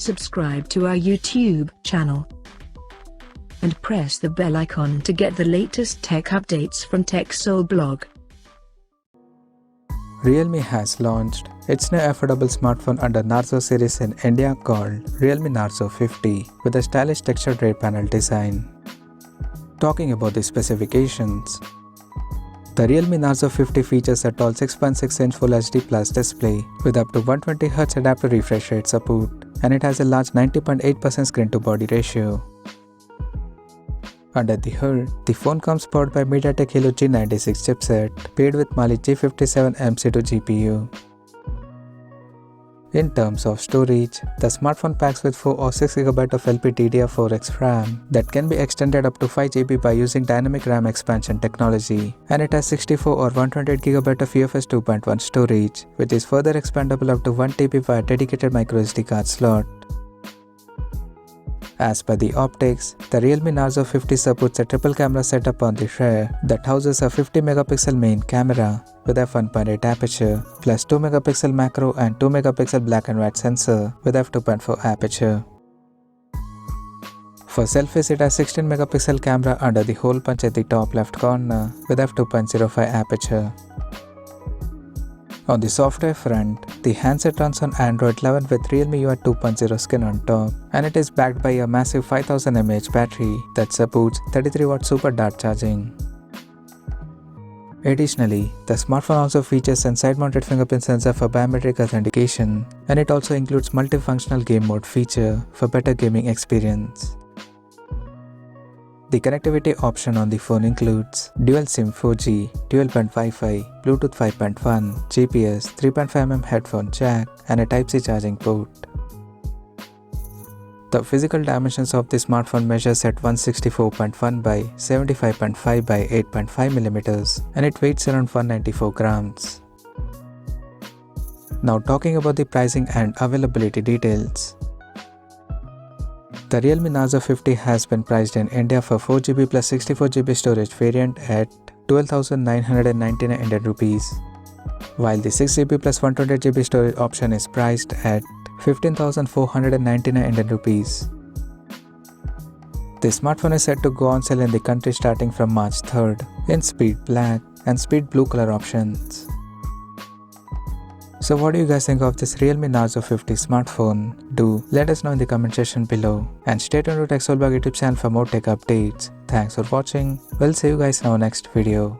subscribe to our YouTube channel and press the bell icon to get the latest tech updates from TechSole Blog. Realme has launched its new affordable smartphone under Narzo series in India called Realme Narzo 50 with a stylish textured rear panel design. Talking about the specifications, the Realme Narzo 50 features a tall 6.6-inch Full HD Plus display with up to 120Hz adaptive refresh rate support, and it has a large 90.8% screen-to-body ratio. Under the hood, the phone comes powered by MediaTek Helio G96 chipset paired with Mali G57 MC2 GPU. In terms of storage, the smartphone packs with 4 or 6GB of LPDDR4X RAM that can be extended up to 5GB by using dynamic RAM expansion technology, and it has 64 or 128GB of UFS 2.1 storage, which is further expandable up to 1TB via dedicated microSD card slot. As per the optics, the Realme Narzo 50 supports a triple camera setup on the rear that houses a 50MP main camera with f1.8 aperture plus 2MP macro and 2MP black and white sensor with f2.4 aperture. For selfies, it has 16MP camera under the hole punch at the top left corner with f2.05 aperture. On the software front, the handset runs on Android 11 with Realme UI 2.0 skin on top, and it is backed by a massive 5000 mAh battery that supports 33W super dart charging. Additionally, the smartphone also features a side-mounted fingerprint sensor for biometric authentication, and it also includes multifunctional game mode feature for better gaming experience. The connectivity option on the phone includes dual SIM 4G, dual-band Wi-Fi, Bluetooth 5.1, GPS, 3.5mm headphone jack, and a Type-C charging port. The physical dimensions of the smartphone measures at 164.1 by 75.5 by 8.5mm, and it weighs around 194 grams. Now talking about the pricing and availability details. The Realme Narzo 50 has been priced in India for 4GB plus 64GB storage variant at 12,999 Indian rupees, while the 6GB plus 128GB storage option is priced at 15,499 Indian rupees. The smartphone is set to go on sale in the country starting from March 3rd in Speed Black and Speed Blue color options. So what do you guys think of this Realme Narzo 50 smartphone? Do let us know in the comment section below, and stay tuned to TechSole Blog YouTube channel for more tech updates. Thanks for watching. We'll see you guys in our next video.